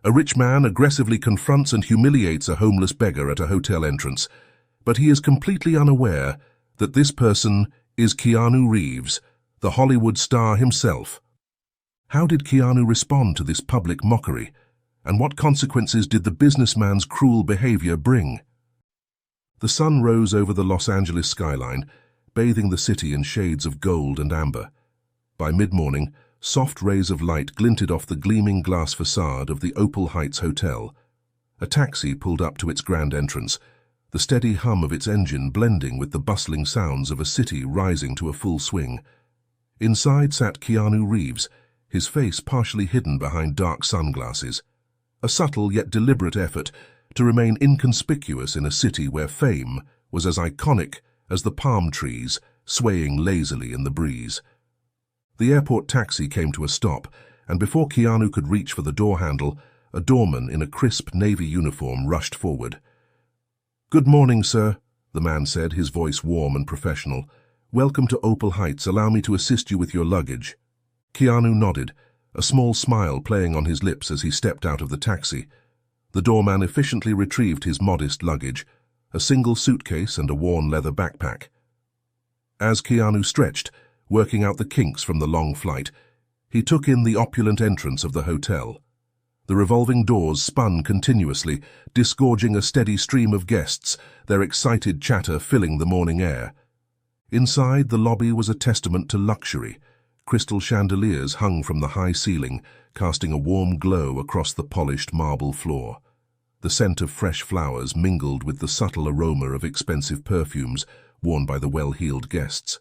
A rich man aggressively confronts and humiliates a homeless beggar at a hotel entrance, but he is completely unaware that this person is Keanu Reeves, the Hollywood star himself. How did Keanu respond to this public mockery, and what consequences did the businessman's cruel behavior bring? The sun rose over the Los Angeles skyline, bathing the city in shades of gold and amber. By mid-morning, soft rays of light glinted off the gleaming glass facade of the Opal Heights Hotel. A taxi pulled up to its grand entrance, the steady hum of its engine blending with the bustling sounds of a city rising to a full swing. Inside sat Keanu Reeves, his face partially hidden behind dark sunglasses. A subtle yet deliberate effort to remain inconspicuous in a city where fame was as iconic as the palm trees swaying lazily in the breeze. The airport taxi came to a stop, and before Keanu could reach for the door handle, a doorman in a crisp navy uniform rushed forward. "Good morning, sir," the man said, his voice warm and professional. "Welcome to Opal Heights. Allow me to assist you with your luggage." Keanu nodded, a small smile playing on his lips as he stepped out of the taxi. The doorman efficiently retrieved his modest luggage, a single suitcase and a worn leather backpack. As Keanu stretched, working out the kinks from the long flight, he took in the opulent entrance of the hotel. The revolving doors spun continuously, disgorging a steady stream of guests, their excited chatter filling the morning air. Inside, the lobby was a testament to luxury. Crystal chandeliers hung from the high ceiling, casting a warm glow across the polished marble floor. The scent of fresh flowers mingled with the subtle aroma of expensive perfumes worn by the well-heeled guests.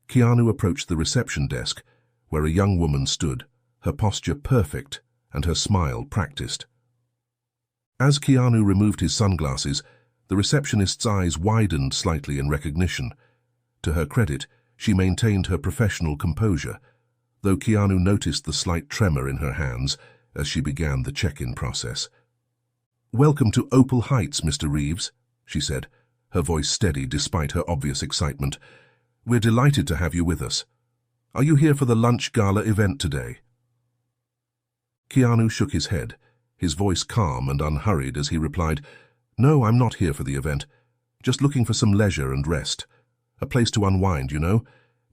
Keanu approached the reception desk, where a young woman stood, her posture perfect and her smile practiced. As Keanu removed his sunglasses, the receptionist's eyes widened slightly in recognition. To her credit, she maintained her professional composure, though Keanu noticed the slight tremor in her hands as she began the check-in process. "Welcome to Opal Heights, Mr. Reeves," she said, her voice steady despite her obvious excitement. "We're delighted to have you with us. Are you here for the lunch gala event today?" Keanu shook his head, his voice calm and unhurried as he replied, "No, I'm not here for the event. Just looking for some leisure and rest. A place to unwind, you know,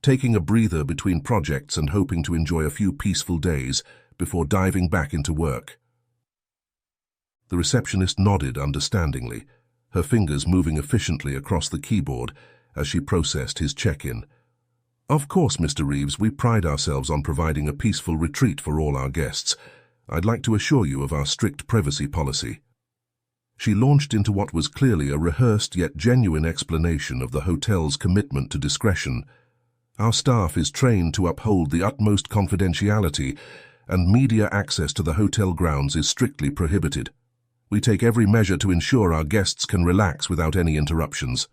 taking a breather between projects and hoping to enjoy a few peaceful days before diving back into work." The receptionist nodded understandingly, her fingers moving efficiently across the keyboard as she processed his check-in. "Of course, Mr. Reeves, we pride ourselves on providing a peaceful retreat for all our guests. I'd like to assure you of our strict privacy policy." She launched into what was clearly a rehearsed yet genuine explanation of the hotel's commitment to discretion. "Our staff is trained to uphold the utmost confidentiality, and media access to the hotel grounds is strictly prohibited. We take every measure to ensure our guests can relax without any interruptions."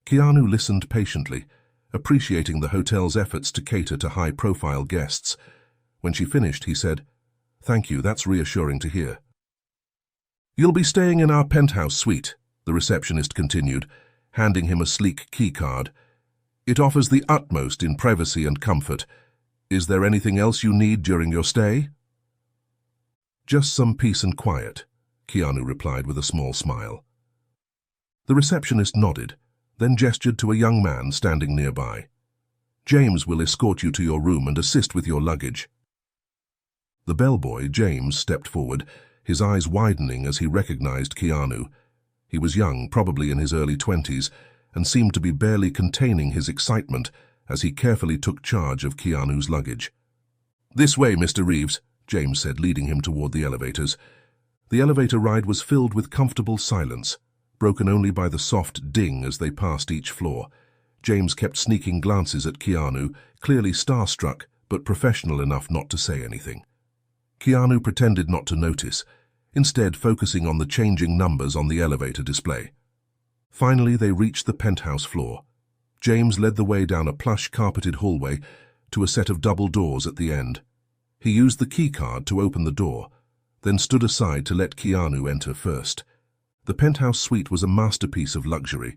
Keanu listened patiently, appreciating the hotel's efforts to cater to high-profile guests. When she finished, he said, "Thank you, that's reassuring to hear." "You'll be staying in our penthouse suite," the receptionist continued, handing him a sleek key card. "It offers the utmost in privacy and comfort. Is there anything else you need during your stay?" "Just some peace and quiet," Keanu replied with a small smile. The receptionist nodded, then gestured to a young man standing nearby. "James will escort you to your room and assist with your luggage." The bellboy, James, stepped forward, his eyes widening as he recognized Keanu. He was young, probably in his early 20s, and seemed to be barely containing his excitement as he carefully took charge of Keanu's luggage. "This way, Mr. Reeves," James said, leading him toward the elevators. The elevator ride was filled with comfortable silence, broken only by the soft ding as they passed each floor. James kept sneaking glances at Keanu, clearly starstruck, but professional enough not to say anything. Keanu pretended not to notice, instead focusing on the changing numbers on the elevator display. Finally, they reached the penthouse floor. James led the way down a plush carpeted hallway to a set of double doors at the end. He used the key card to open the door, then stood aside to let Keanu enter first. The penthouse suite was a masterpiece of luxury.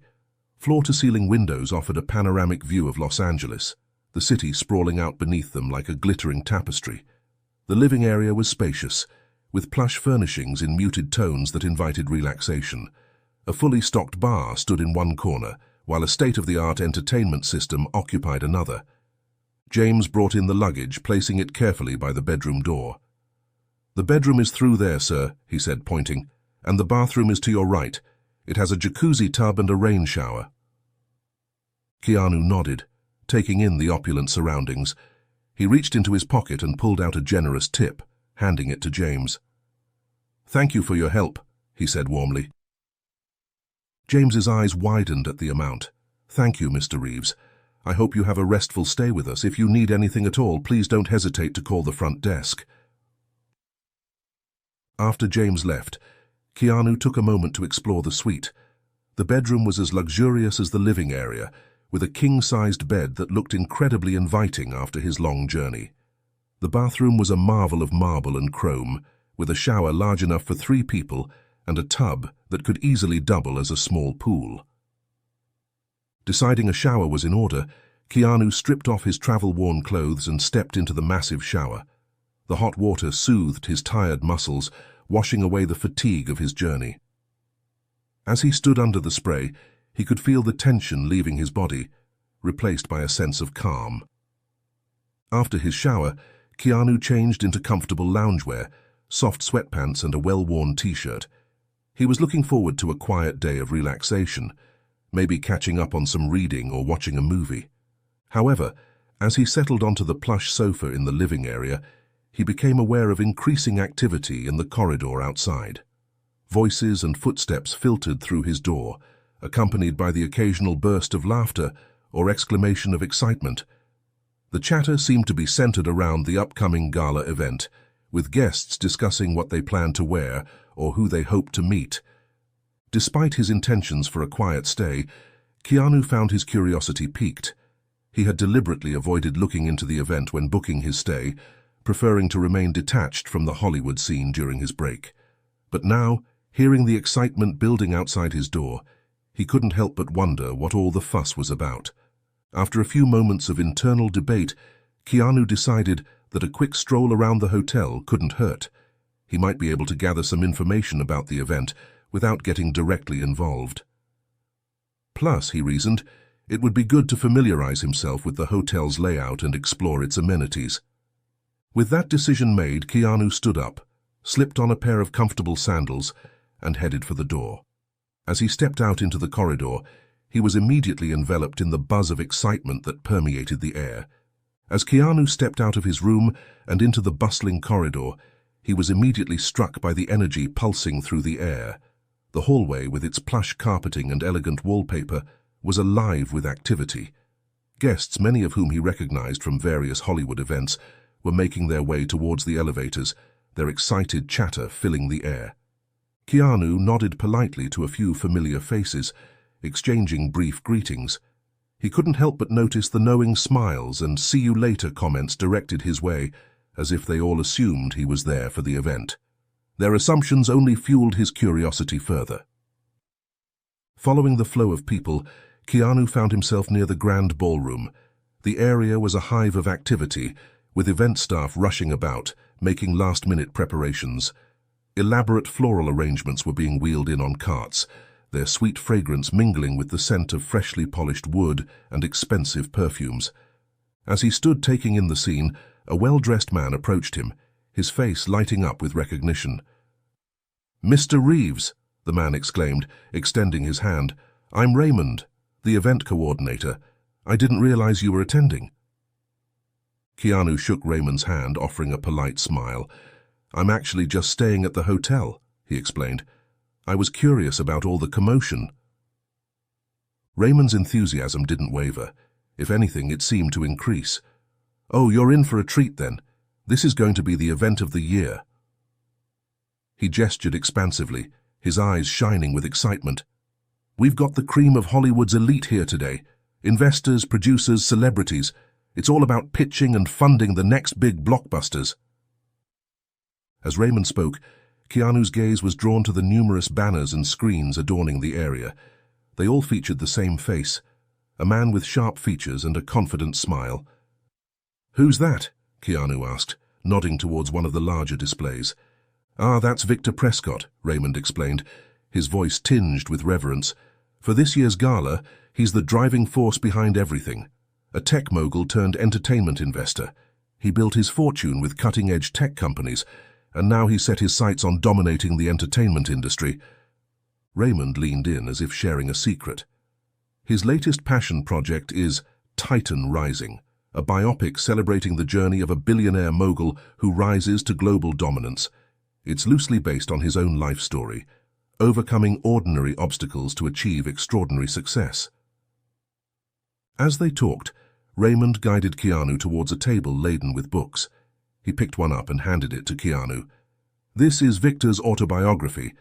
Floor-to-ceiling windows offered a panoramic view of Los Angeles, the city sprawling out beneath them like a glittering tapestry. The living area was spacious, with plush furnishings in muted tones that invited relaxation. A fully stocked bar stood in one corner, while a state-of-the-art entertainment system occupied another. James brought in the luggage, placing it carefully by the bedroom door. "The bedroom is through there, sir," he said, pointing, "and the bathroom is to your right. It has a jacuzzi tub and a rain shower." Keanu nodded, taking in the opulent surroundings. He reached into his pocket and pulled out a generous tip, handing it to James. "Thank you for your help," he said warmly. James's eyes widened at the amount. "Thank you, Mr. Reeves. I hope you have a restful stay with us. If you need anything at all, please don't hesitate to call the front desk." After James left, Keanu took a moment to explore the suite. The bedroom was as luxurious as the living area, with a king-sized bed that looked incredibly inviting after his long journey. The bathroom was a marvel of marble and chrome, with a shower large enough for 3 people and a tub that could easily double as a small pool. Deciding a shower was in order, Keanu stripped off his travel-worn clothes and stepped into the massive shower. The hot water soothed his tired muscles, washing away the fatigue of his journey. As he stood under the spray, he could feel the tension leaving his body, replaced by a sense of calm. After his shower, Keanu changed into comfortable loungewear, soft sweatpants and a well-worn t-shirt. He was looking forward to a quiet day of relaxation, maybe catching up on some reading or watching a movie. However, as he settled onto the plush sofa in the living area, he became aware of increasing activity in the corridor outside. Voices and footsteps filtered through his door, accompanied by the occasional burst of laughter or exclamation of excitement. The chatter seemed to be centered around the upcoming gala event, with guests discussing what they planned to wear or who they hoped to meet. Despite his intentions for a quiet stay, Keanu found his curiosity piqued. He had deliberately avoided looking into the event when booking his stay, preferring to remain detached from the Hollywood scene during his break. But now, hearing the excitement building outside his door, he couldn't help but wonder what all the fuss was about. After a few moments of internal debate, Keanu decided that a quick stroll around the hotel couldn't hurt. He might be able to gather some information about the event without getting directly involved. Plus, he reasoned, it would be good to familiarize himself with the hotel's layout and explore its amenities. With that decision made, Keanu stood up, slipped on a pair of comfortable sandals, and headed for the door. As he stepped out into the corridor, he was immediately enveloped in the buzz of excitement that permeated the air. As Keanu stepped out of his room and into the bustling corridor, he was immediately struck by the energy pulsing through the air. The hallway, with its plush carpeting and elegant wallpaper, was alive with activity. Guests, many of whom he recognized from various Hollywood events, were making their way towards the elevators, their excited chatter filling the air. Keanu nodded politely to a few familiar faces, exchanging brief greetings. He couldn't help but notice the knowing smiles and "see you later" comments directed his way, as if they all assumed he was there for the event. Their assumptions only fueled his curiosity further. Following the flow of people, Keanu found himself near the grand ballroom. The area was a hive of activity, with event staff rushing about, making last-minute preparations. Elaborate floral arrangements were being wheeled in on carts, their sweet fragrance mingling with the scent of freshly polished wood and expensive perfumes. As he stood taking in the scene, a well-dressed man approached him, his face lighting up with recognition. "Mr. Reeves," the man exclaimed, extending his hand. "I'm Raymond, the event coordinator. I didn't realize you were attending." Keanu shook Raymond's hand, offering a polite smile. "I'm actually just staying at the hotel," he explained. "I was curious about all the commotion." Raymond's enthusiasm didn't waver. If anything, it seemed to increase. "Oh, you're in for a treat then. This is going to be the event of the year." He gestured expansively, his eyes shining with excitement. "We've got the cream of Hollywood's elite here today. Investors, producers, celebrities. It's all about pitching and funding the next big blockbusters." As Raymond spoke, Keanu's gaze was drawn to the numerous banners and screens adorning the area. They all featured the same face, a man with sharp features and a confident smile. "Who's that?" Keanu asked, nodding towards one of the larger displays. "Ah, that's Victor Prescott," Raymond explained, his voice tinged with reverence. "For this year's gala, he's the driving force behind everything. A tech mogul turned entertainment investor. He built his fortune with cutting-edge tech companies, and now he's set his sights on dominating the entertainment industry." Raymond leaned in as if sharing a secret. His latest passion project is Titan Rising, a biopic celebrating the journey of a billionaire mogul who rises to global dominance. It's loosely based on his own life story, overcoming ordinary obstacles to achieve extraordinary success. As they talked, Raymond guided Keanu towards a table laden with books. He picked one up and handed it to Keanu. "This is Victor's autobiography.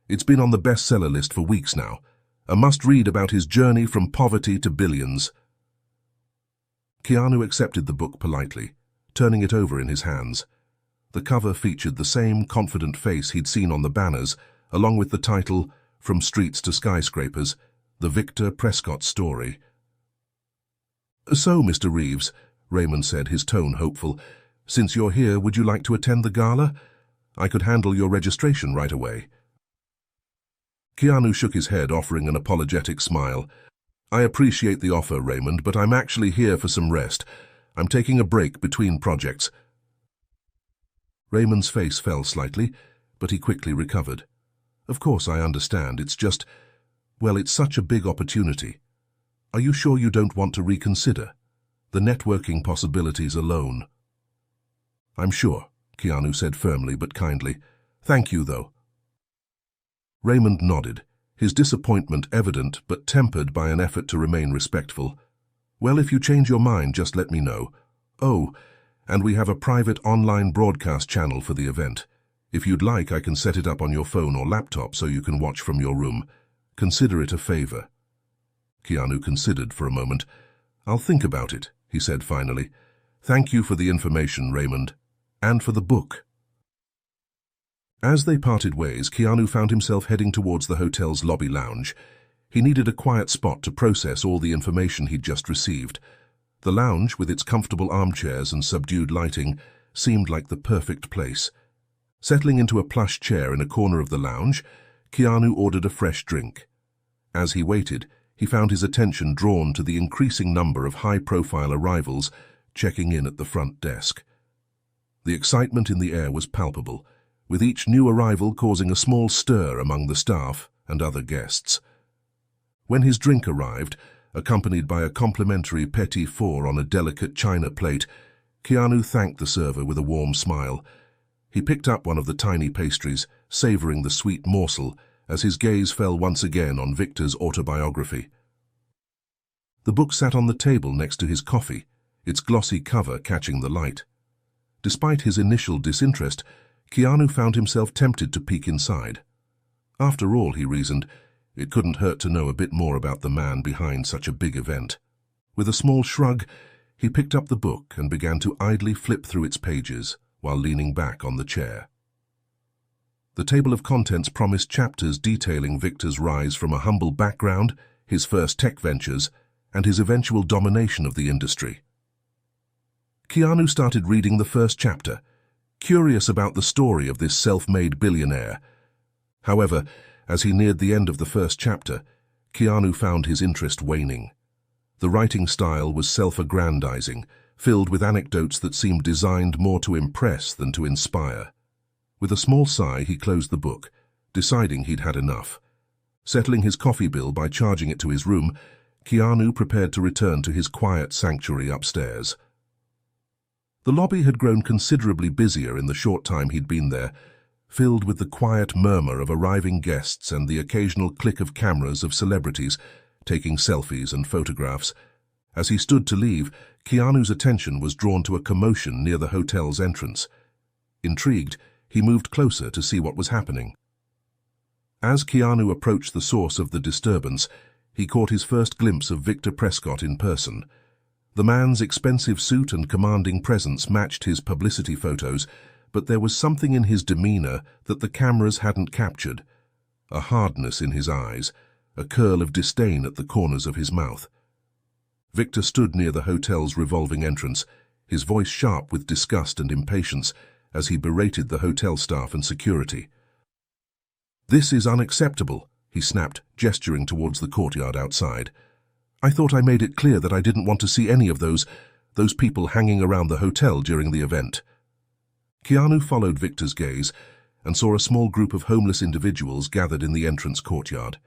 It's been on the bestseller list for weeks now. A must-read about his journey from poverty to billions." Keanu accepted the book politely, turning it over in his hands. The cover featured the same confident face he'd seen on the banners, along with the title, "From Streets to Skyscrapers, The Victor Prescott Story." "So, Mr. Reeves," Raymond said, his tone hopeful, "since you're here, would you like to attend the gala? I could handle your registration right away." Keanu shook his head, offering an apologetic smile. "I appreciate the offer, Raymond, but I'm actually here for some rest. I'm taking a break between projects." Raymond's face fell slightly, but he quickly recovered. "Of course, I understand. It's just, well, it's such a big opportunity. Are you sure you don't want to reconsider? The networking possibilities alone." "I'm sure," Keanu said firmly but kindly. "Thank you, though." Raymond nodded, his disappointment evident but tempered by an effort to remain respectful. "Well, if you change your mind, just let me know. Oh, and we have a private online broadcast channel for the event. If you'd like, I can set it up on your phone or laptop so you can watch from your room. Consider it a favor." Keanu considered for a moment. "I'll think about it," he said finally. "Thank you for the information, Raymond, and for the book." As they parted ways, Keanu found himself heading towards the hotel's lobby lounge. He needed a quiet spot to process all the information he'd just received. The lounge, with its comfortable armchairs and subdued lighting, seemed like the perfect place. Settling into a plush chair in a corner of the lounge, Keanu ordered a fresh drink. As he waited, he found his attention drawn to the increasing number of high-profile arrivals checking in at the front desk. The excitement in the air was palpable, with each new arrival causing a small stir among the staff and other guests. When his drink arrived, accompanied by a complimentary petit four on a delicate china plate, Keanu thanked the server with a warm smile. He picked up one of the tiny pastries, savoring the sweet morsel, as his gaze fell once again on Victor's autobiography. The book sat on the table next to his coffee, its glossy cover catching the light. Despite his initial disinterest, Keanu found himself tempted to peek inside. After all, he reasoned, it couldn't hurt to know a bit more about the man behind such a big event. With a small shrug, he picked up the book and began to idly flip through its pages while leaning back on the chair. The table of contents promised chapters detailing Victor's rise from a humble background, his first tech ventures, and his eventual domination of the industry. Keanu started reading the first chapter, curious about the story of this self-made billionaire. However, as he neared the end of the first chapter, Keanu found his interest waning. The writing style was self-aggrandizing, filled with anecdotes that seemed designed more to impress than to inspire. With a small sigh, he closed the book, deciding he'd had enough. Settling his coffee bill by charging it to his room, Keanu prepared to return to his quiet sanctuary upstairs. The lobby had grown considerably busier in the short time he'd been there, filled with the quiet murmur of arriving guests and the occasional click of cameras of celebrities taking selfies and photographs. As he stood to leave, Keanu's attention was drawn to a commotion near the hotel's entrance. Intrigued, he moved closer to see what was happening. As Keanu approached the source of the disturbance, he caught his first glimpse of Victor Prescott in person. The man's expensive suit and commanding presence matched his publicity photos, but there was something in his demeanor that the cameras hadn't captured. A hardness in his eyes, a curl of disdain at the corners of his mouth. Victor stood near the hotel's revolving entrance, his voice sharp with disgust and impatience, as he berated the hotel staff and security. "This is unacceptable," he snapped, gesturing towards the courtyard outside. "I thought I made it clear that I didn't want to see any of those people hanging around the hotel during the event." Keanu followed Victor's gaze and saw a small group of homeless individuals gathered in the entrance courtyard.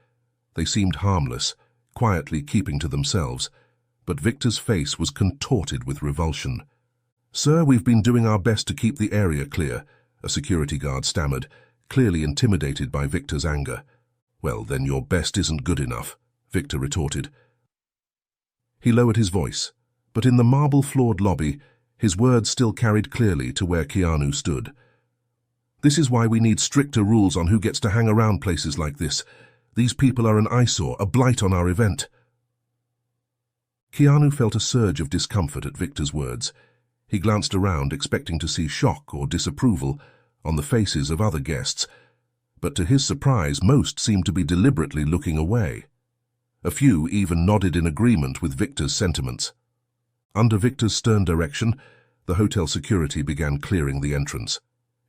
They seemed harmless, quietly keeping to themselves, but Victor's face was contorted with revulsion. "Sir, we've been doing our best to keep the area clear," a security guard stammered, clearly intimidated by Victor's anger. "Well, then your best isn't good enough," Victor retorted. He lowered his voice, but in the marble-floored lobby, his words still carried clearly to where Keanu stood. "This is why we need stricter rules on who gets to hang around places like this. These people are an eyesore, a blight on our event." Keanu felt a surge of discomfort at Victor's words. He glanced around, expecting to see shock or disapproval on the faces of other guests, but to his surprise, most seemed to be deliberately looking away. A few even nodded in agreement with Victor's sentiments. Under Victor's stern direction, the hotel security began clearing the entrance.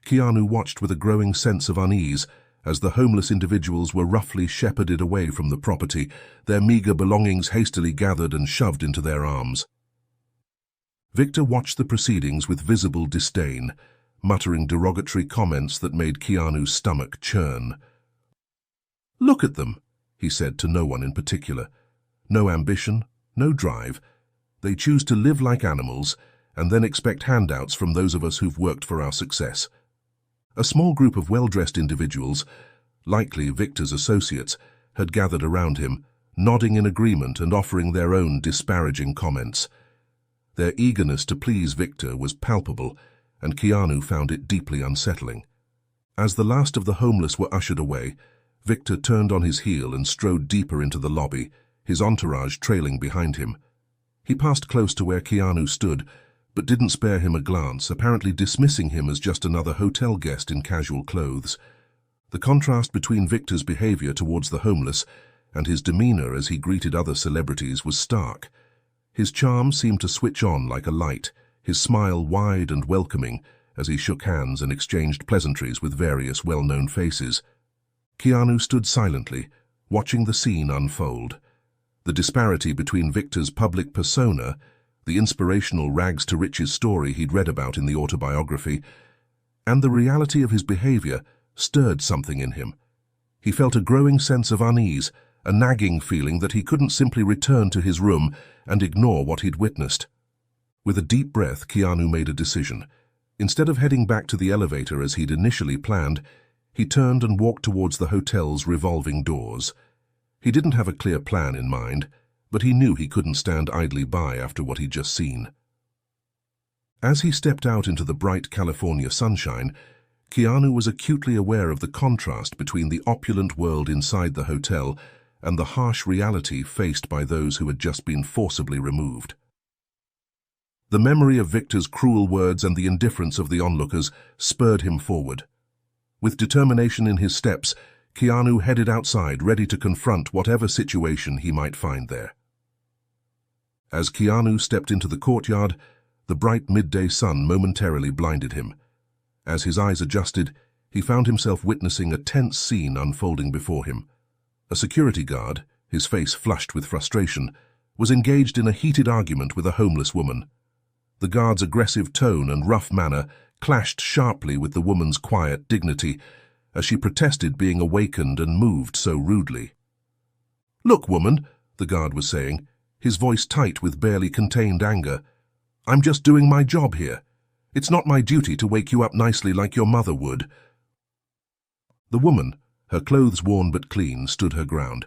Keanu watched with a growing sense of unease as the homeless individuals were roughly shepherded away from the property, their meager belongings hastily gathered and shoved into their arms. Victor watched the proceedings with visible disdain, muttering derogatory comments that made Keanu's stomach churn. "Look at them," he said to no one in particular. "No ambition, no drive. They choose to live like animals and then expect handouts from those of us who've worked for our success." A small group of well-dressed individuals, likely Victor's associates, had gathered around him, nodding in agreement and offering their own disparaging comments. Their eagerness to please Victor was palpable, and Keanu found it deeply unsettling. As the last of the homeless were ushered away, Victor turned on his heel and strode deeper into the lobby, his entourage trailing behind him. He passed close to where Keanu stood, but didn't spare him a glance, apparently dismissing him as just another hotel guest in casual clothes. The contrast between Victor's behavior towards the homeless and his demeanor as he greeted other celebrities was stark. His charm seemed to switch on like a light, his smile wide and welcoming as he shook hands and exchanged pleasantries with various well-known faces. Keanu stood silently, watching the scene unfold. The disparity between Victor's public persona, the inspirational rags-to-riches story he'd read about in the autobiography, and the reality of his behavior stirred something in him. He felt a growing sense of unease, a nagging feeling that he couldn't simply return to his room and ignore what he'd witnessed. With a deep breath, Keanu made a decision. Instead of heading back to the elevator as he'd initially planned, he turned and walked towards the hotel's revolving doors. He didn't have a clear plan in mind, but he knew he couldn't stand idly by after what he'd just seen. As he stepped out into the bright California sunshine, Keanu was acutely aware of the contrast between the opulent world inside the hotel and the harsh reality faced by those who had just been forcibly removed. The memory of Victor's cruel words and the indifference of the onlookers spurred him forward. With determination in his steps, Keanu headed outside, ready to confront whatever situation he might find there. As Keanu stepped into the courtyard, the bright midday sun momentarily blinded him. As his eyes adjusted, he found himself witnessing a tense scene unfolding before him. A security guard, his face flushed with frustration, was engaged in a heated argument with a homeless woman. The guard's aggressive tone and rough manner clashed sharply with the woman's quiet dignity as she protested being awakened and moved so rudely. "Look, woman," the guard was saying, his voice tight with barely contained anger, "I'm just doing my job here. It's not my duty to wake you up nicely like your mother would." The woman, her clothes worn but clean, stood her ground.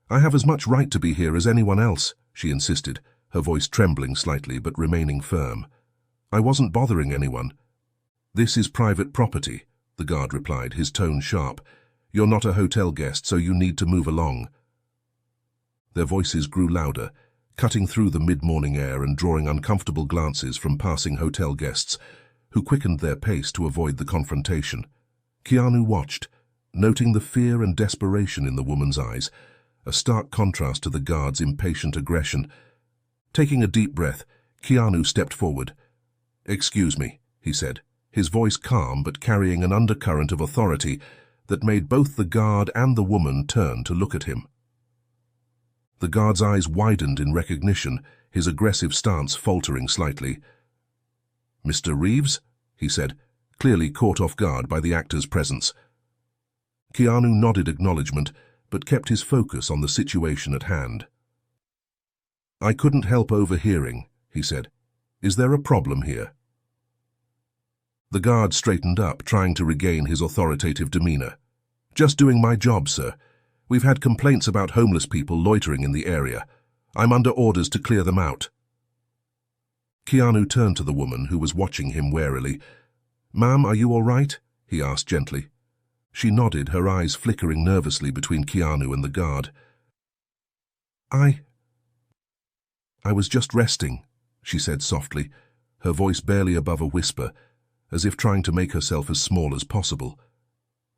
"I have as much right to be here as anyone else," she insisted, her voice trembling slightly but remaining firm. "I wasn't bothering anyone." "This is private property," the guard replied, his tone sharp. "You're not a hotel guest, so you need to move along." Their voices grew louder, cutting through the mid-morning air and drawing uncomfortable glances from passing hotel guests, who quickened their pace to avoid the confrontation. Keanu watched, noting the fear and desperation in the woman's eyes, a stark contrast to the guard's impatient aggression. Taking a deep breath, Keanu stepped forward. "Excuse me," he said, his voice calm but carrying an undercurrent of authority that made both the guard and the woman turn to look at him. The guard's eyes widened in recognition, his aggressive stance faltering slightly. "Mr. Reeves?" he said, clearly caught off guard by the actor's presence. Keanu nodded acknowledgement, but kept his focus on the situation at hand. "I couldn't help overhearing," he said. "Is there a problem here?" The guard straightened up, trying to regain his authoritative demeanor. "Just doing my job, sir. We've had complaints about homeless people loitering in the area. I'm under orders to clear them out." Keanu turned to the woman, who was watching him warily. "Ma'am, are you all right?" he asked gently. She nodded, her eyes flickering nervously between Keanu and the guard. I was just resting," she said softly, her voice barely above a whisper, as if trying to make herself as small as possible.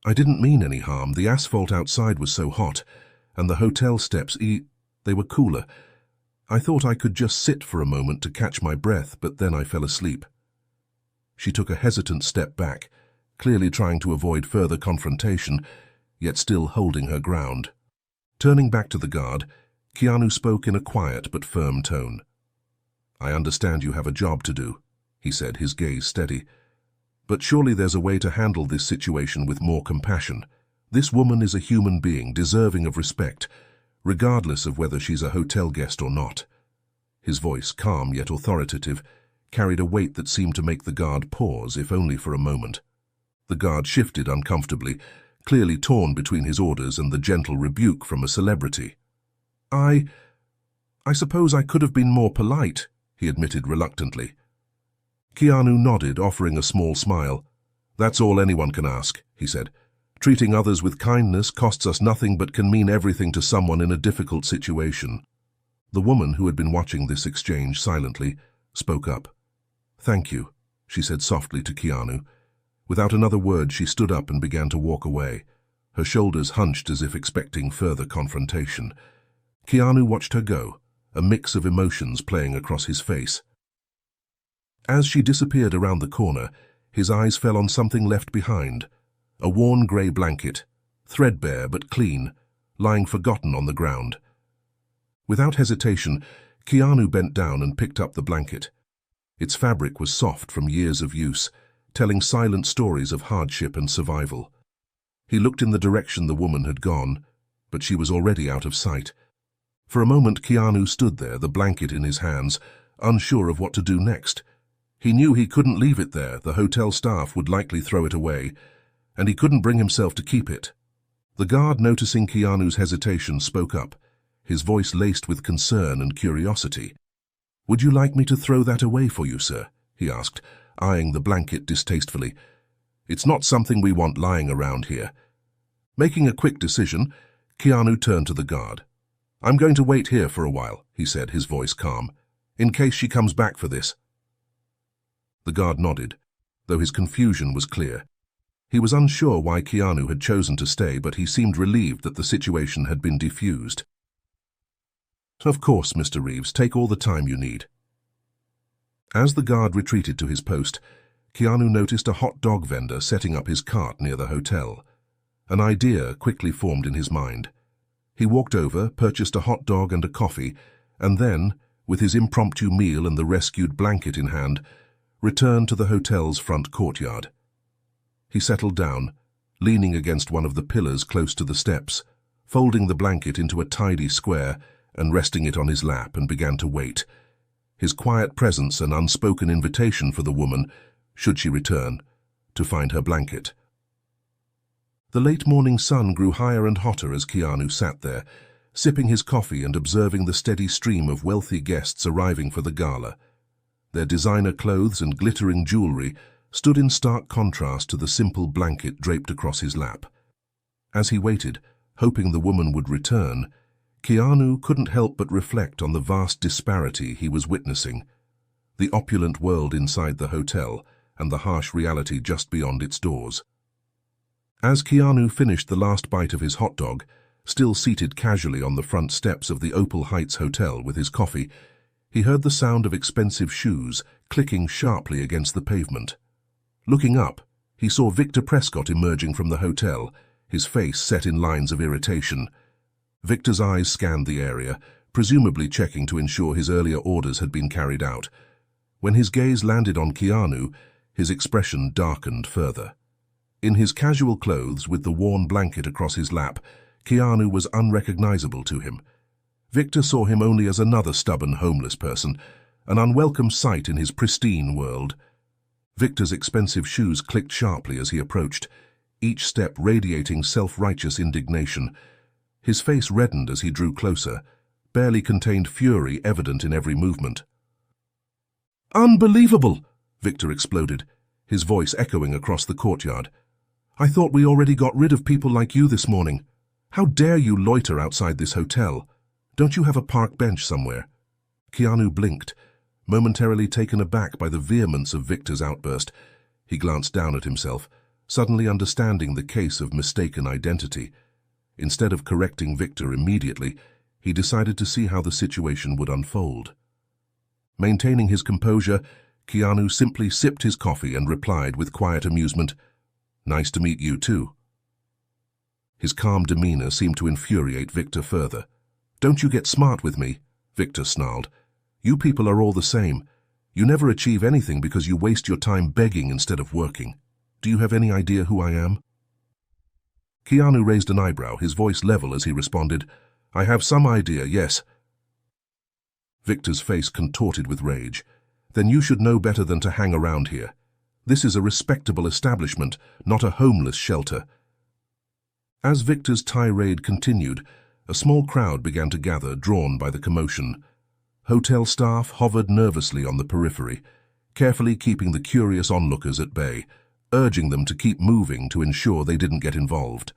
"I didn't mean any harm. The asphalt outside was so hot, and the hotel steps, they were cooler. I thought I could just sit for a moment to catch my breath, but then I fell asleep." She took a hesitant step back, clearly trying to avoid further confrontation, yet still holding her ground. Turning back to the guard, Keanu spoke in a quiet but firm tone. "I understand you have a job to do," he said, his gaze steady. "But surely there's a way to handle this situation with more compassion. This woman is a human being, deserving of respect, regardless of whether she's a hotel guest or not." His voice, calm yet authoritative, carried a weight that seemed to make the guard pause, if only for a moment. The guard shifted uncomfortably, clearly torn between his orders and the gentle rebuke from a celebrity. I suppose I could have been more polite," he admitted reluctantly. Keanu nodded, offering a small smile. "That's all anyone can ask," he said. "Treating others with kindness costs us nothing but can mean everything to someone in a difficult situation." The woman, who had been watching this exchange silently, spoke up. "Thank you," she said softly to Keanu. Without another word, she stood up and began to walk away, her shoulders hunched as if expecting further confrontation. Keanu watched her go, a mix of emotions playing across his face. As she disappeared around the corner, his eyes fell on something left behind, a worn grey blanket, threadbare but clean, lying forgotten on the ground. Without hesitation, Keanu bent down and picked up the blanket. Its fabric was soft from years of use, telling silent stories of hardship and survival. He looked in the direction the woman had gone, but she was already out of sight. For a moment, Keanu stood there, the blanket in his hands, unsure of what to do next. He knew he couldn't leave it there, the hotel staff would likely throw it away, and he couldn't bring himself to keep it. The guard, noticing Keanu's hesitation, spoke up, his voice laced with concern and curiosity. "Would you like me to throw that away for you, sir?" he asked, eyeing the blanket distastefully. "It's not something we want lying around here." Making a quick decision, Keanu turned to the guard. "I'm going to wait here for a while," he said, his voice calm, "in case she comes back for this." The guard nodded, though his confusion was clear. He was unsure why Keanu had chosen to stay, but he seemed relieved that the situation had been defused. "Of course, Mr. Reeves, take all the time you need." As the guard retreated to his post, Keanu noticed a hot dog vendor setting up his cart near the hotel. An idea quickly formed in his mind. He walked over, purchased a hot dog and a coffee, and then, with his impromptu meal and the rescued blanket in hand, returned to the hotel's front courtyard. He settled down, leaning against one of the pillars close to the steps, folding the blanket into a tidy square and resting it on his lap, and began to wait. His quiet presence an unspoken invitation for the woman, should she return, to find her blanket. The late morning sun grew higher and hotter as Keanu sat there, sipping his coffee and observing the steady stream of wealthy guests arriving for the gala. Their designer clothes and glittering jewelry stood in stark contrast to the simple blanket draped across his lap. As he waited, hoping the woman would return, Keanu couldn't help but reflect on the vast disparity he was witnessing, the opulent world inside the hotel and the harsh reality just beyond its doors. As Keanu finished the last bite of his hot dog, still seated casually on the front steps of the Opal Heights Hotel with his coffee, he heard the sound of expensive shoes clicking sharply against the pavement. Looking up, he saw Victor Prescott emerging from the hotel, his face set in lines of irritation. Victor's eyes scanned the area, presumably checking to ensure his earlier orders had been carried out. When his gaze landed on Keanu, his expression darkened further. In his casual clothes, with the worn blanket across his lap, Keanu was unrecognizable to him. Victor saw him only as another stubborn homeless person, an unwelcome sight in his pristine world. Victor's expensive shoes clicked sharply as he approached, each step radiating self-righteous indignation. His face reddened as he drew closer, barely contained fury evident in every movement. "Unbelievable!" Victor exploded, his voice echoing across the courtyard. "I thought we already got rid of people like you this morning. How dare you loiter outside this hotel? Don't you have a park bench somewhere?" Keanu blinked, momentarily taken aback by the vehemence of Victor's outburst. He glanced down at himself, suddenly understanding the case of mistaken identity. Instead of correcting Victor immediately, he decided to see how the situation would unfold. Maintaining his composure, Keanu simply sipped his coffee and replied with quiet amusement, "Nice to meet you too." His calm demeanor seemed to infuriate Victor further. "Don't you get smart with me," Victor snarled. "You people are all the same. You never achieve anything because you waste your time begging instead of working. Do you have any idea who I am?" Keanu raised an eyebrow, his voice level as he responded, "I have some idea, yes." Victor's face contorted with rage. "Then you should know better than to hang around here. This is a respectable establishment, not a homeless shelter." As Victor's tirade continued, a small crowd began to gather, drawn by the commotion. Hotel staff hovered nervously on the periphery, carefully keeping the curious onlookers at bay, urging them to keep moving to ensure they didn't get involved.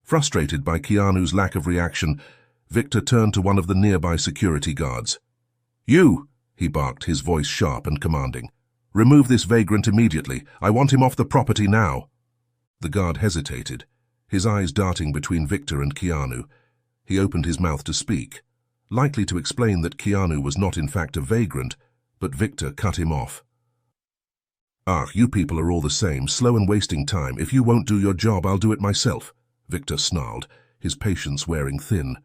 Frustrated by Keanu's lack of reaction, Victor turned to one of the nearby security guards. "You!" he barked, his voice sharp and commanding. "Remove this vagrant immediately. I want him off the property now." The guard hesitated, his eyes darting between Victor and Keanu. He opened his mouth to speak, likely to explain that Keanu was not in fact a vagrant, but Victor cut him off. "Ah, you people are all the same, slow and wasting time. If you won't do your job, I'll do it myself," Victor snarled, his patience wearing thin.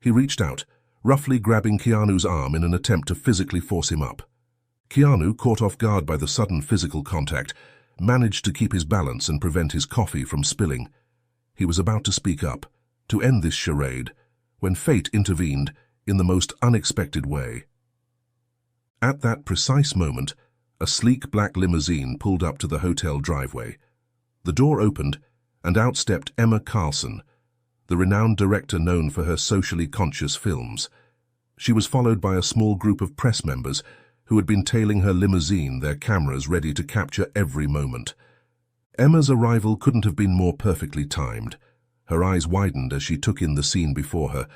He reached out, roughly grabbing Keanu's arm in an attempt to physically force him up. Keanu, caught off guard by the sudden physical contact, managed to keep his balance and prevent his coffee from spilling. He was about to speak up, to end this charade, when fate intervened in the most unexpected way. At that precise moment, a sleek black limousine pulled up to the hotel driveway. The door opened, and out stepped Emma Carlson, the renowned director known for her socially conscious films. She was followed by a small group of press members who had been tailing her limousine, their cameras ready to capture every moment. Emma's arrival couldn't have been more perfectly timed. Her eyes widened as she took in the scene before her.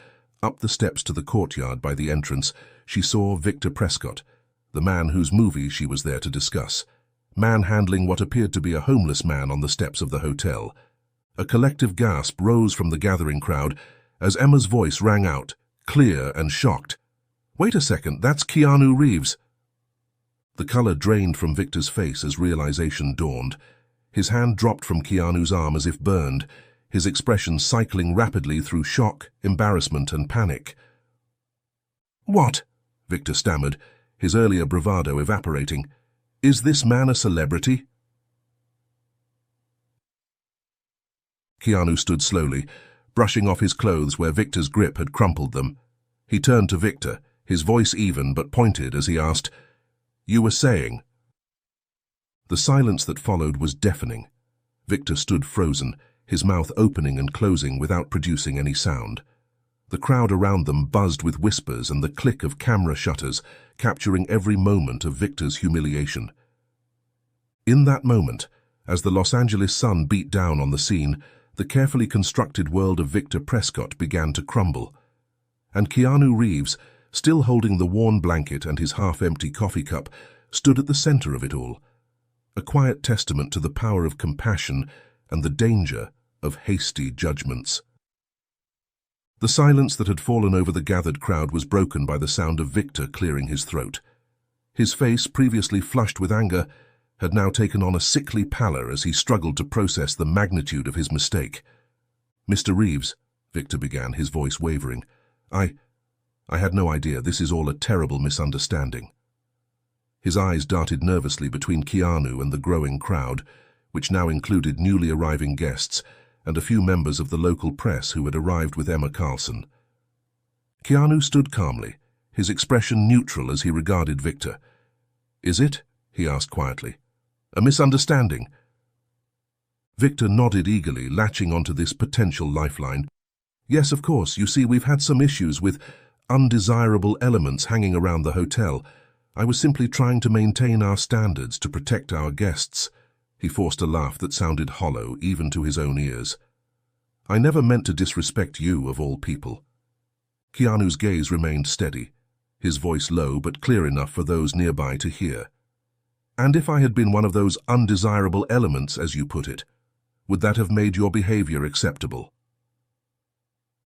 Up the steps to the courtyard by the entrance, she saw Victor Prescott, the man whose movie she was there to discuss, manhandling what appeared to be a homeless man on the steps of the hotel. A collective gasp rose from the gathering crowd as Emma's voice rang out, clear and shocked. "Wait a second, that's Keanu Reeves." The color drained from Victor's face as realization dawned. His hand dropped from Keanu's arm as if burned, his expression cycling rapidly through shock, embarrassment, and panic. "What?" Victor stammered, his earlier bravado evaporating. "Is this man a celebrity?" Keanu stood slowly, brushing off his clothes where Victor's grip had crumpled them. He turned to Victor, his voice even but pointed as he asked, "You were saying?" The silence that followed was deafening. Victor stood frozen, his mouth opening and closing without producing any sound. The crowd around them buzzed with whispers and the click of camera shutters, capturing every moment of Victor's humiliation. In that moment, as the Los Angeles sun beat down on the scene, the carefully constructed world of Victor Prescott began to crumble. And Keanu Reeves, still holding the worn blanket and his half-empty coffee cup, stood at the center of it all, a quiet testament to the power of compassion and the danger of hasty judgments. The silence that had fallen over the gathered crowd was broken by the sound of Victor clearing his throat. His face, previously flushed with anger, had now taken on a sickly pallor as he struggled to process the magnitude of his mistake. "Mr. Reeves," Victor began, his voice wavering, I had no idea. This is all a terrible misunderstanding." His eyes darted nervously between Keanu and the growing crowd, which now included newly arriving guests and a few members of the local press who had arrived with Emma Carlson. Keanu stood calmly, his expression neutral as he regarded Victor. "Is it?" he asked quietly. "A misunderstanding?" Victor nodded eagerly, latching onto this potential lifeline. "Yes, of course. You see, we've had some issues with undesirable elements hanging around the hotel. I was simply trying to maintain our standards to protect our guests." He forced a laugh that sounded hollow, even to his own ears. "I never meant to disrespect you, of all people." Keanu's gaze remained steady, his voice low but clear enough for those nearby to hear. "And if I had been one of those undesirable elements, as you put it, would that have made your behavior acceptable?"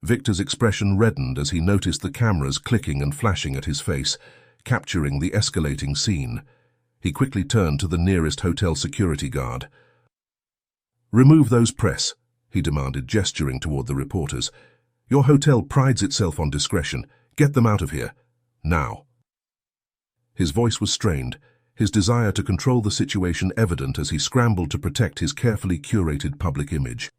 Victor's expression reddened as he noticed the cameras clicking and flashing at his face, capturing the escalating scene. He quickly turned to the nearest hotel security guard. "Remove those press," he demanded, gesturing toward the reporters. "Your hotel prides itself on discretion. Get them out of here. Now." His voice was strained, his desire to control the situation evident as he scrambled to protect his carefully curated public image.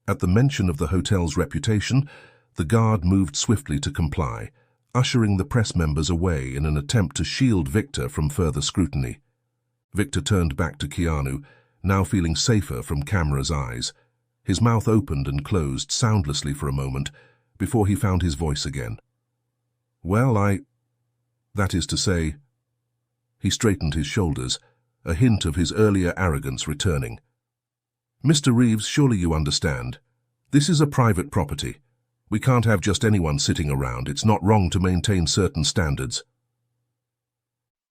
At the mention of the hotel's reputation, the guard moved swiftly to comply, ushering the press members away in an attempt to shield Victor from further scrutiny. Victor turned back to Keanu, now feeling safer from camera's eyes. His mouth opened and closed soundlessly for a moment before he found his voice again. "Well, that is to say..." He straightened his shoulders, a hint of his earlier arrogance returning. "Mr. Reeves, surely you understand. This is a private property. We can't have just anyone sitting around. It's not wrong to maintain certain standards."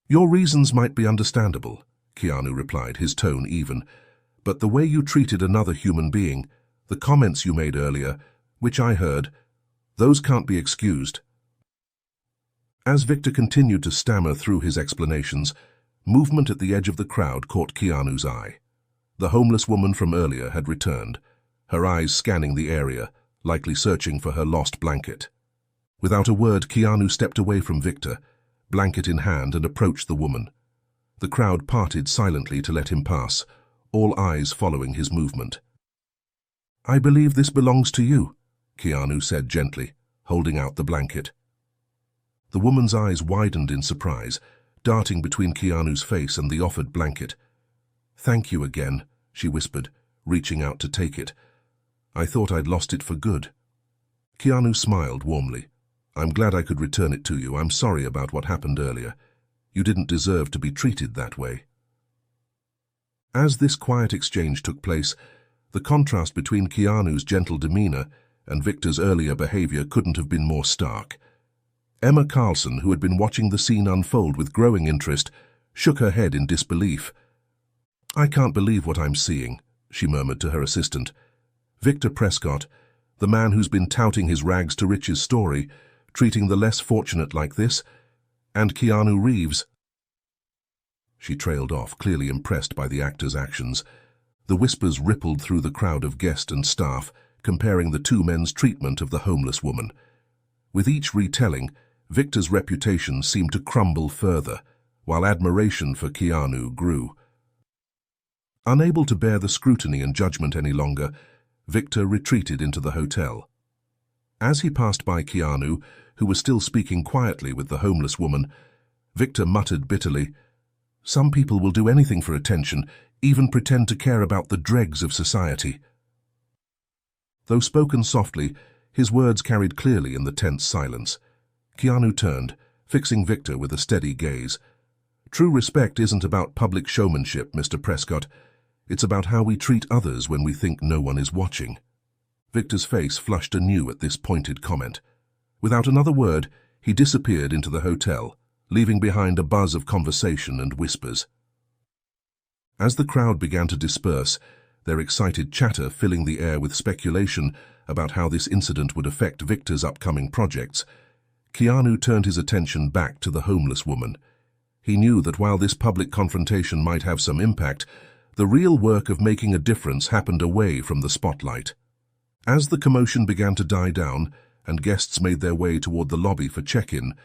"Your reasons might be understandable," Keanu replied, his tone even, "but the way you treated another human being, the comments you made earlier, which I heard, those can't be excused." As Victor continued to stammer through his explanations, movement at the edge of the crowd caught Keanu's eye. The homeless woman from earlier had returned, her eyes scanning the area, likely searching for her lost blanket. Without a word, Keanu stepped away from Victor, blanket in hand, and approached the woman. The crowd parted silently to let him pass, all eyes following his movement. "I believe this belongs to you," Keanu said gently, holding out the blanket. The woman's eyes widened in surprise, darting between Keanu's face and the offered blanket. "Thank you again," she whispered, reaching out to take it. "I thought I'd lost it for good." Keanu smiled warmly. "I'm glad I could return it to you. I'm sorry about what happened earlier. You didn't deserve to be treated that way." As this quiet exchange took place, the contrast between Keanu's gentle demeanor and Victor's earlier behavior couldn't have been more stark. Emma Carlson, who had been watching the scene unfold with growing interest, shook her head in disbelief. "I can't believe what I'm seeing," she murmured to her assistant. "Victor Prescott, the man who's been touting his rags to riches story, treating the less fortunate like this, and Keanu Reeves." She trailed off, clearly impressed by the actor's actions. The whispers rippled through the crowd of guests and staff, comparing the two men's treatment of the homeless woman. With each retelling, Victor's reputation seemed to crumble further, while admiration for Keanu grew. Unable to bear the scrutiny and judgment any longer, Victor retreated into the hotel. As he passed by Keanu, who was still speaking quietly with the homeless woman, Victor muttered bitterly, "Some people will do anything for attention, even pretend to care about the dregs of society." Though spoken softly, his words carried clearly in the tense silence. Keanu turned, fixing Victor with a steady gaze. "True respect isn't about public showmanship, Mr. Prescott. It's about how we treat others when we think no one is watching." Victor's face flushed anew at this pointed comment. Without another word, he disappeared into the hotel, leaving behind a buzz of conversation and whispers. As the crowd began to disperse, their excited chatter filling the air with speculation about how this incident would affect Victor's upcoming projects, Keanu turned his attention back to the homeless woman. He knew that while this public confrontation might have some impact, the real work of making a difference happened away from the spotlight. As the commotion began to die down and guests made their way toward the lobby for check-in,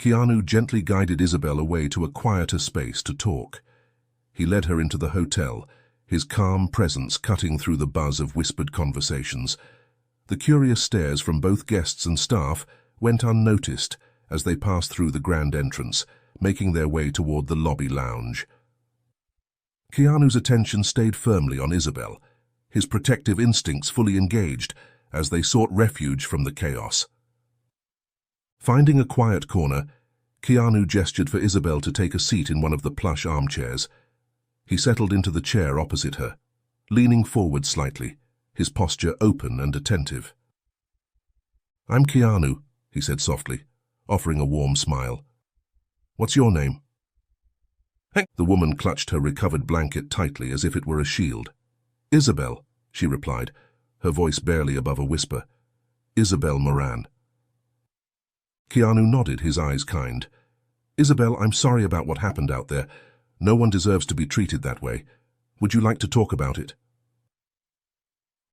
Keanu gently guided Isabelle away to a quieter space to talk. He led her into the hotel, his calm presence cutting through the buzz of whispered conversations. The curious stares from both guests and staff went unnoticed as they passed through the grand entrance, making their way toward the lobby lounge. Keanu's attention stayed firmly on Isabelle, his protective instincts fully engaged as they sought refuge from the chaos. Finding a quiet corner, Keanu gestured for Isabelle to take a seat in one of the plush armchairs. He settled into the chair opposite her, leaning forward slightly, his posture open and attentive. "I'm Keanu," he said softly, offering a warm smile. "What's your name?" The woman clutched her recovered blanket tightly as if it were a shield. "Isabelle," she replied, her voice barely above a whisper. "Isabelle Moran." Keanu nodded, his eyes kind. "Isabelle, I'm sorry about what happened out there. No one deserves to be treated that way. Would you like to talk about it?"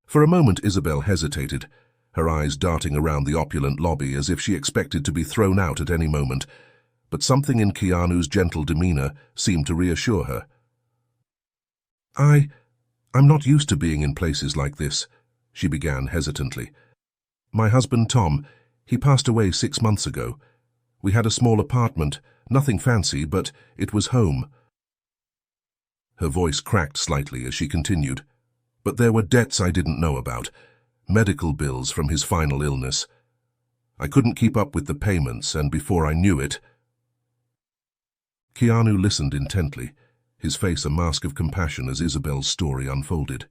For a moment, Isabelle hesitated, her eyes darting around the opulent lobby as if she expected to be thrown out at any moment, but something in Keanu's gentle demeanor seemed to reassure her. I'm not used to being in places like this," she began hesitantly. "My husband, Tom, he passed away 6 months ago. We had a small apartment, nothing fancy, but it was home." Her voice cracked slightly as she continued. "But there were debts I didn't know about, medical bills from his final illness. I couldn't keep up with the payments, and before I knew it—" Keanu listened intently, his face a mask of compassion as Isabelle's story unfolded.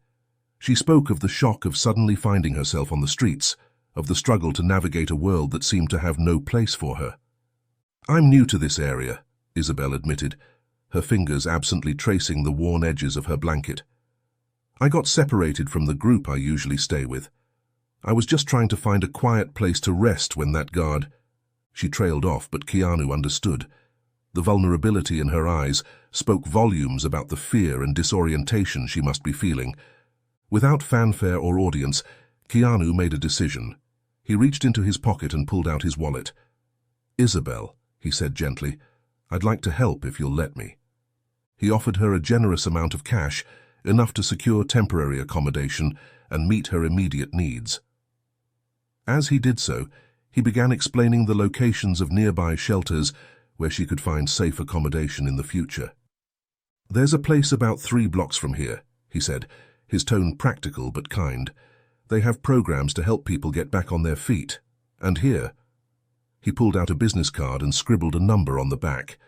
She spoke of the shock of suddenly finding herself on the streets, of the struggle to navigate a world that seemed to have no place for her. "I'm new to this area," Isabelle admitted, her fingers absently tracing the worn edges of her blanket. "I got separated from the group I usually stay with. I was just trying to find a quiet place to rest when that guard—" She trailed off, but Keanu understood. The vulnerability in her eyes spoke volumes about the fear and disorientation she must be feeling. Without fanfare or audience, Keanu made a decision. He reached into his pocket and pulled out his wallet. "Isabelle," he said gently, "I'd like to help if you'll let me." He offered her a generous amount of cash, enough to secure temporary accommodation and meet her immediate needs. As he did so, he began explaining the locations of nearby shelters where she could find safe accommodation in the future. "There's a place about 3 blocks from here," he said, his tone practical but kind. "They have programs to help people get back on their feet. And here—" He pulled out a business card and scribbled a number on the back.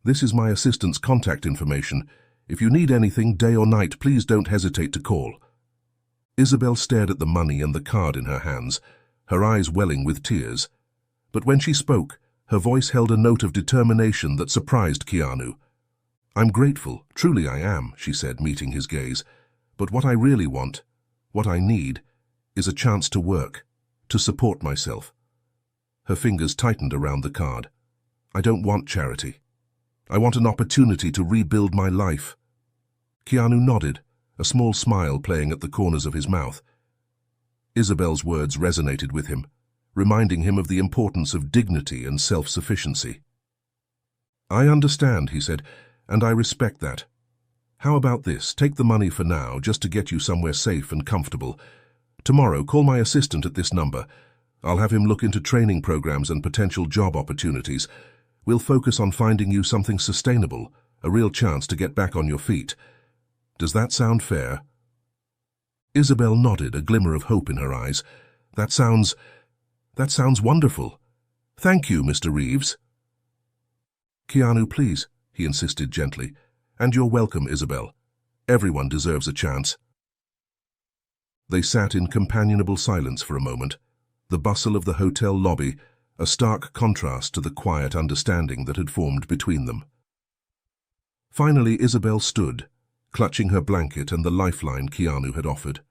"This is my assistant's contact information. If you need anything, day or night, please don't hesitate to call." Isabelle stared at the money and the card in her hands, her eyes welling with tears. But when she spoke, her voice held a note of determination that surprised Keanu. "I'm grateful, truly I am," she said, meeting his gaze. "But what I really want, what I need, is a chance to work, to support myself." Her fingers tightened around the card. "I don't want charity. I want an opportunity to rebuild my life." Keanu nodded, a small smile playing at the corners of his mouth. Isabelle's words resonated with him, reminding him of the importance of dignity and self-sufficiency. "I understand," he said, "and I respect that. How about this? Take the money for now, just to get you somewhere safe and comfortable. Tomorrow, call my assistant at this number. I'll have him look into training programs and potential job opportunities. We'll focus on finding you something sustainable, a real chance to get back on your feet. Does that sound fair?" Isabelle nodded, a glimmer of hope in her eyes. That sounds wonderful. Thank you, Mr. Reeves." "Keanu, please," he insisted gently. "And you're welcome, Isabelle. Everyone deserves a chance." They sat in companionable silence for a moment, the bustle of the hotel lobby a stark contrast to the quiet understanding that had formed between them. Finally, Isabelle stood, clutching her blanket and the lifeline Keanu had offered.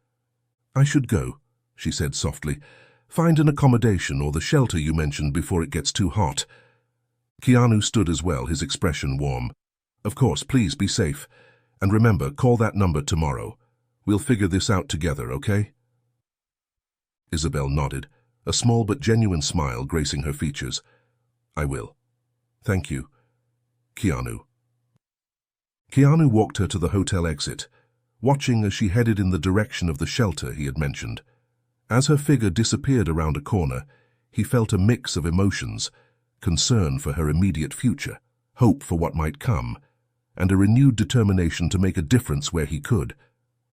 "I should go," she said softly. "Find an accommodation or the shelter you mentioned before it gets too hot." Keanu stood as well, his expression warm. Of course, please be safe. And remember, call that number tomorrow. We'll figure this out together, okay? Isabelle nodded, a small but genuine smile gracing her features. I will. Thank you. Keanu. Keanu walked her to the hotel exit, watching as she headed in the direction of the shelter he had mentioned. As her figure disappeared around a corner, he felt a mix of emotions, concern for her immediate future, hope for what might come, and a renewed determination to make a difference where he could.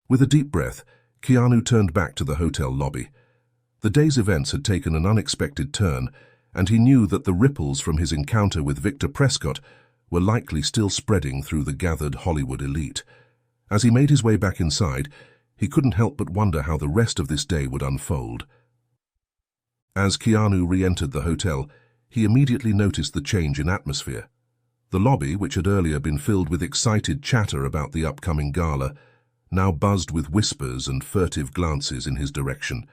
With a deep breath, Keanu turned back to the hotel lobby. The day's events had taken an unexpected turn, and he knew that the ripples from his encounter with Victor Prescott were likely still spreading through the gathered Hollywood elite. As he made his way back inside, he couldn't help but wonder how the rest of this day would unfold. As Keanu re-entered the hotel, he immediately noticed the change in atmosphere. The lobby, which had earlier been filled with excited chatter about the upcoming gala, now buzzed with whispers and furtive glances in his direction.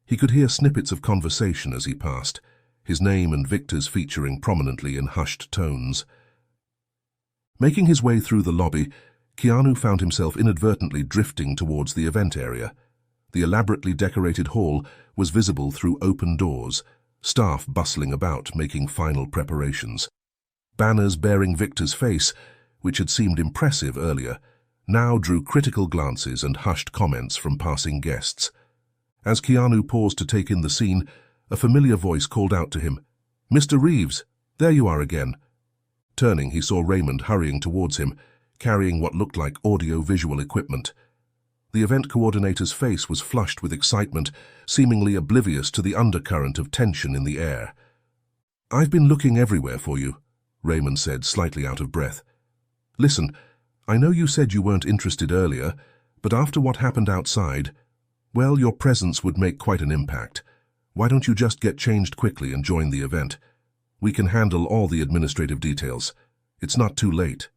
He could hear snippets of conversation as he passed, his name and Victor's featuring prominently in hushed tones. Making his way through the lobby, Keanu found himself inadvertently drifting towards the event area. The elaborately decorated hall was visible through open doors, staff bustling about, making final preparations. Banners bearing Victor's face, which had seemed impressive earlier, now drew critical glances and hushed comments from passing guests. As Keanu paused to take in the scene, a familiar voice called out to him, "Mr. Reeves, there you are again." Turning, he saw Raymond hurrying towards him, carrying what looked like audio-visual equipment. The event coordinator's face was flushed with excitement, seemingly oblivious to the undercurrent of tension in the air. "I've been looking everywhere for you," Raymond said, slightly out of breath. "Listen, I know you said you weren't interested earlier, but after what happened outside, well, your presence would make quite an impact. Why don't you just get changed quickly and join the event? We can handle all the administrative details. It's not too late."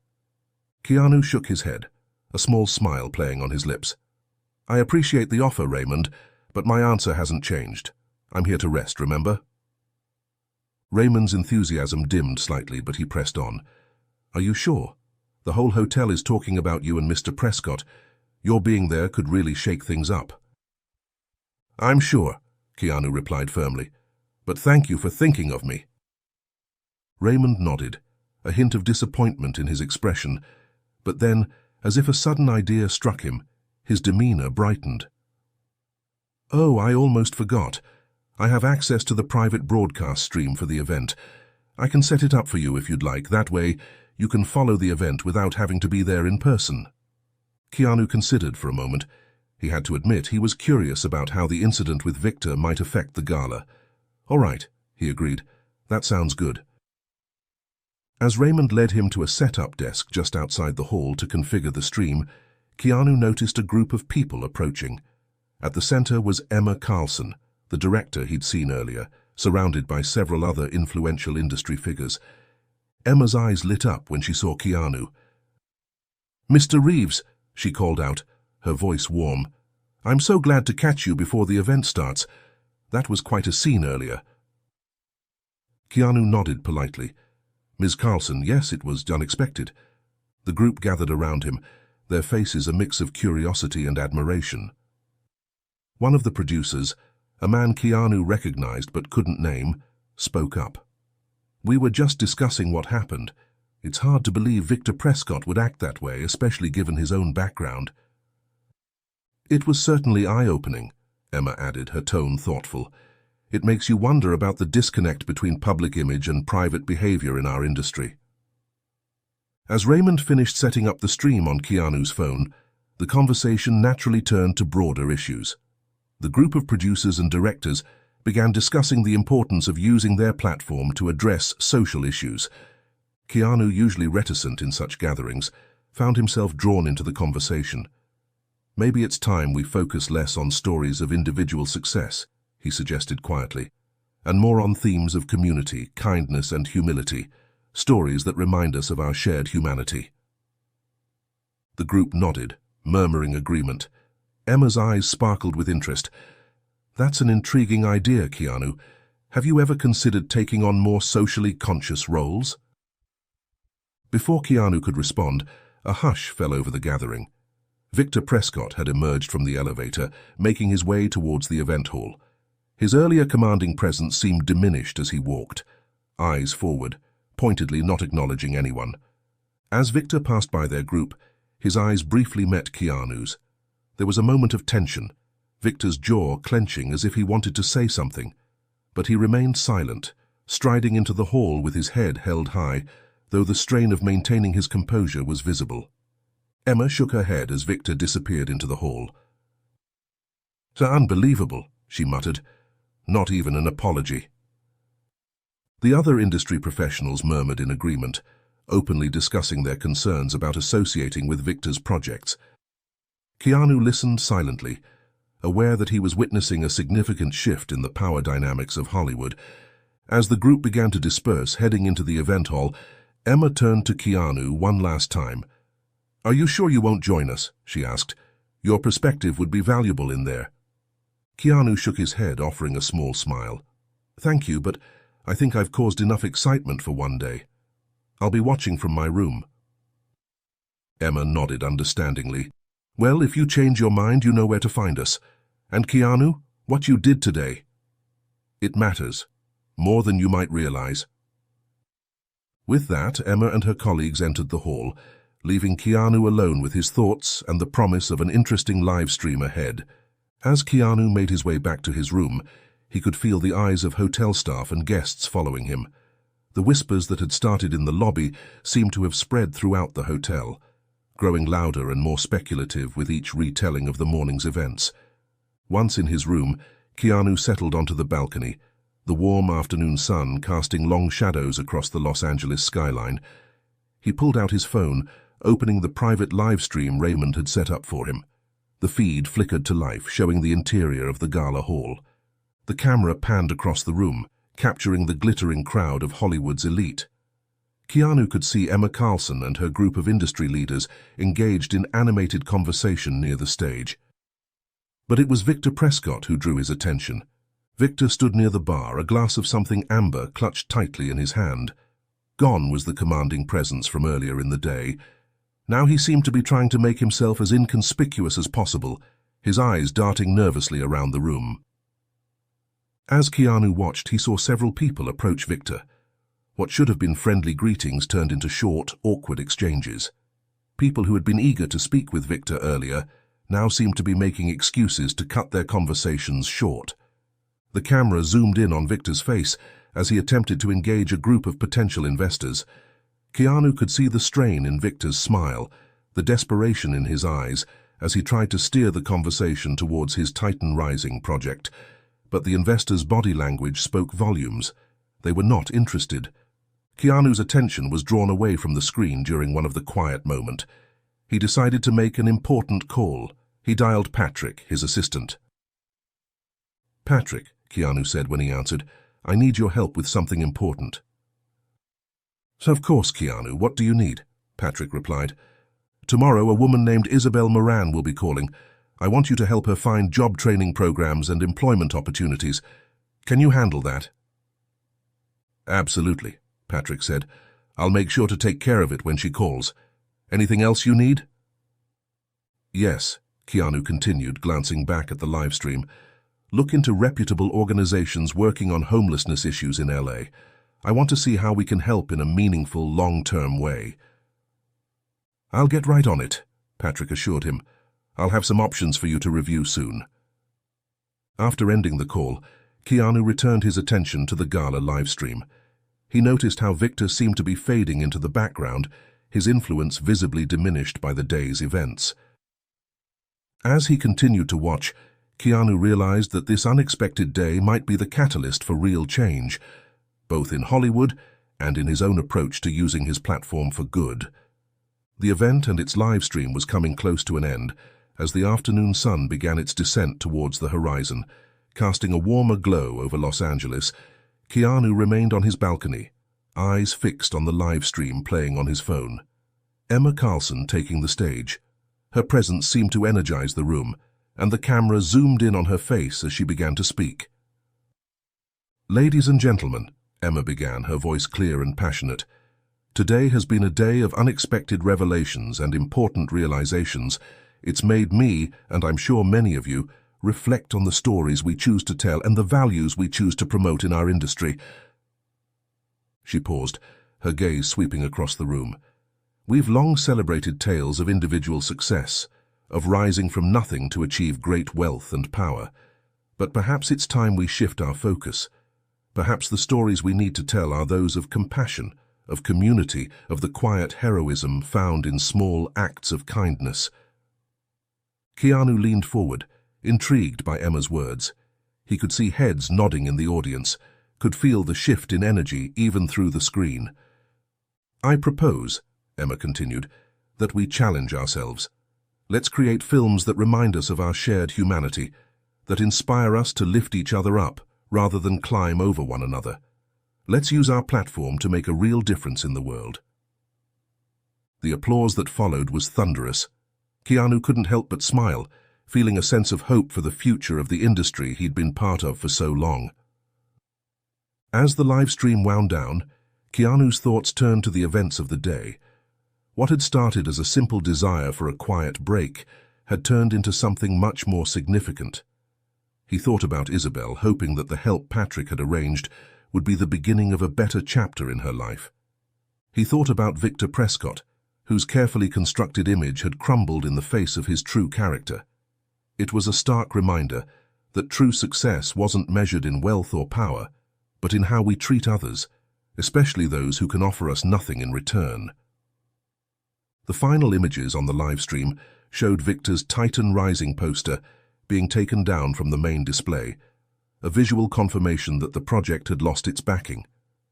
Keanu shook his head, a small smile playing on his lips. "I appreciate the offer, Raymond, but my answer hasn't changed. I'm here to rest, remember?" Raymond's enthusiasm dimmed slightly, but he pressed on. "Are you sure? The whole hotel is talking about you and Mr. Prescott. Your being there could really shake things up." "I'm sure," Keanu replied firmly, "but thank you for thinking of me." Raymond nodded, a hint of disappointment in his expression, but then, as if a sudden idea struck him, his demeanor brightened. "Oh, I almost forgot. I have access to the private broadcast stream for the event. I can set it up for you if you'd like. That way, you can follow the event without having to be there in person." Keanu considered for a moment. He had to admit he was curious about how the incident with Victor might affect the gala. "All right," he agreed. "That sounds good." As Raymond led him to a setup desk just outside the hall to configure the stream, Keanu noticed a group of people approaching. At the center was Emma Carlson, the director he'd seen earlier, surrounded by several other influential industry figures. Emma's eyes lit up when she saw Keanu. "Mr. Reeves," she called out, her voice warm. "I'm so glad to catch you before the event starts. That was quite a scene earlier." Keanu nodded politely. "Ms. Carlson, yes, it was unexpected." The group gathered around him, their faces a mix of curiosity and admiration. One of the producers, a man Keanu recognized but couldn't name, spoke up. "We were just discussing what happened. It's hard to believe Victor Prescott would act that way, especially given his own background." "It was certainly eye-opening," Emma added, her tone thoughtful. "It makes you wonder about the disconnect between public image and private behavior in our industry." As Raymond finished setting up the stream on Keanu's phone, the conversation naturally turned to broader issues. The group of producers and directors began discussing the importance of using their platform to address social issues. Keanu, usually reticent in such gatherings, found himself drawn into the conversation. "Maybe it's time we focus less on stories of individual success," he suggested quietly, "and more on themes of community, kindness, and humility, stories that remind us of our shared humanity." The group nodded, murmuring agreement. Emma's eyes sparkled with interest. "That's an intriguing idea, Keanu. Have you ever considered taking on more socially conscious roles? Before Keanu could respond, a hush fell over the gathering. Victor Prescott had emerged from the elevator, making his way towards the event hall. His earlier commanding presence seemed diminished as he walked, eyes forward, pointedly not acknowledging anyone. As Victor passed by their group, his eyes briefly met Keanu's. There was a moment of tension, Victor's jaw clenching as if he wanted to say something. But he remained silent, striding into the hall with his head held high, though the strain of maintaining his composure was visible. Emma shook her head as Victor disappeared into the hall. "It's unbelievable," she muttered. "Not even an apology." The other industry professionals murmured in agreement, openly discussing their concerns about associating with Victor's projects. Keanu listened silently, aware that he was witnessing a significant shift in the power dynamics of Hollywood. As the group began to disperse, heading into the event hall, Emma turned to Keanu one last time. "Are you sure you won't join us?" she asked. "Your perspective would be valuable in there." Keanu shook his head, offering a small smile. "Thank you, but I think I've caused enough excitement for one day. I'll be watching from my room." Emma nodded understandingly. "Well, if you change your mind, you know where to find us. And Keanu, what you did today, it matters, more than you might realize." With that, Emma and her colleagues entered the hall, leaving Keanu alone with his thoughts and the promise of an interesting live stream ahead. As Keanu made his way back to his room, he could feel the eyes of hotel staff and guests following him. The whispers that had started in the lobby seemed to have spread throughout the hotel, growing louder and more speculative with each retelling of the morning's events. Once in his room, Keanu settled onto the balcony, the warm afternoon sun casting long shadows across the Los Angeles skyline. He pulled out his phone, opening the private live stream Raymond had set up for him. The feed flickered to life, showing the interior of the Gala hall. The camera panned across the room, capturing the glittering crowd of Hollywood's elite. Keanu could see Emma Carlson and her group of industry leaders engaged in animated conversation near the stage. But it was Victor Prescott who drew his attention. Victor stood near the bar, a glass of something amber clutched tightly in his hand. Gone was the commanding presence from earlier in the day. Now he seemed to be trying to make himself as inconspicuous as possible, his eyes darting nervously around the room. As Keanu watched, he saw several people approach Victor. What should have been friendly greetings turned into short, awkward exchanges. People who had been eager to speak with Victor earlier now seemed to be making excuses to cut their conversations short. The camera zoomed in on Victor's face as he attempted to engage a group of potential investors. Keanu could see the strain in Victor's smile, the desperation in his eyes, as he tried to steer the conversation towards his Titan Rising project. But the investors' body language spoke volumes. They were not interested. Keanu's attention was drawn away from the screen during one of the quiet moments. He decided to make an important call. He dialed Patrick, his assistant. "Patrick," Keanu said when he answered, "I need your help with something important." "So of course, Keanu, what do you need?" Patrick replied. "Tomorrow, a woman named Isabelle Moran will be calling. I want you to help her find job training programs and employment opportunities. Can you handle that?" "Absolutely," Patrick said. "I'll make sure to take care of it when she calls. Anything else you need?" "Yes," Keanu continued, glancing back at the live stream. "Look into reputable organizations working on homelessness issues in LA. I want to see how we can help in a meaningful, long-term way." "I'll get right on it," Patrick assured him. "I'll have some options for you to review soon." After ending the call, Keanu returned his attention to the Gala livestream. He noticed how Victor seemed to be fading into the background, his influence visibly diminished by the day's events. As he continued to watch, Keanu realized that this unexpected day might be the catalyst for real change, both in Hollywood and in his own approach to using his platform for good. The event and its live stream was coming close to an end as the afternoon sun began its descent towards the horizon, casting a warmer glow over Los Angeles. Keanu remained on his balcony, eyes fixed on the live stream playing on his phone. Emma Carlson taking the stage. Her presence seemed to energize the room, and the camera zoomed in on her face as she began to speak. Ladies and gentlemen, Emma began, her voice clear and passionate. Today has been a day of unexpected revelations and important realizations. It's made me, and I'm sure many of you, reflect on the stories we choose to tell and the values we choose to promote in our industry. She paused, her gaze sweeping across the room. We've long celebrated tales of individual success, of rising from nothing to achieve great wealth and power. But perhaps it's time we shift our focus. Perhaps the stories we need to tell are those of compassion, of community, of the quiet heroism found in small acts of kindness. Keanu leaned forward, intrigued by Emma's words. He could see heads nodding in the audience, could feel the shift in energy even through the screen. I propose, Emma continued, that we challenge ourselves. Let's create films that remind us of our shared humanity, that inspire us to lift each other up rather than climb over one another. Let's use our platform to make a real difference in the world. The applause that followed was thunderous. Keanu couldn't help but smile, feeling a sense of hope for the future of the industry he'd been part of for so long. As the live stream wound down, Keanu's thoughts turned to the events of the day. What had started as a simple desire for a quiet break had turned into something much more significant. He thought about Isabelle, hoping that the help Patrick had arranged would be the beginning of a better chapter in her life. He thought about Victor Prescott, whose carefully constructed image had crumbled in the face of his true character. It was a stark reminder that true success wasn't measured in wealth or power, but in how we treat others, especially those who can offer us nothing in return. The final images on the live stream showed Victor's Titan Rising poster being taken down from the main display, a visual confirmation that the project had lost its backing.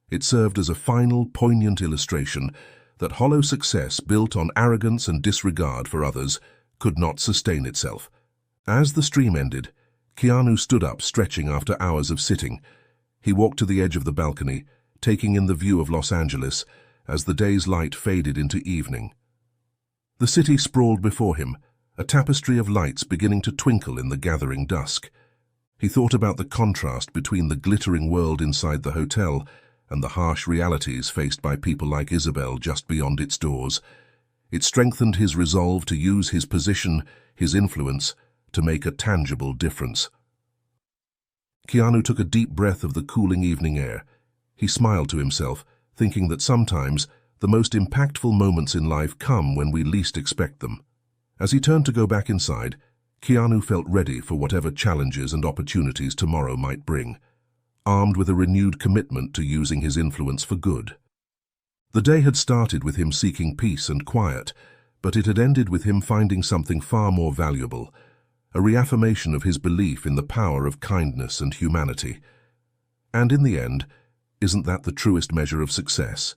It served as a final, poignant illustration that hollow success built on arrogance and disregard for others could not sustain itself. As the stream ended, Keanu stood up, stretching after hours of sitting. He walked to the edge of the balcony, taking in the view of Los Angeles as the day's light faded into evening. The city sprawled before him, a tapestry of lights beginning to twinkle in the gathering dusk. He thought about the contrast between the glittering world inside the hotel and the harsh realities faced by people like Isabelle just beyond its doors. It strengthened his resolve to use his position, his influence, to make a tangible difference. Keanu took a deep breath of the cooling evening air. He smiled to himself, thinking that sometimes the most impactful moments in life come when we least expect them. As he turned to go back inside, Keanu felt ready for whatever challenges and opportunities tomorrow might bring, armed with a renewed commitment to using his influence for good. The day had started with him seeking peace and quiet, but it had ended with him finding something far more valuable, a reaffirmation of his belief in the power of kindness and humanity. And in the end, isn't that the truest measure of success?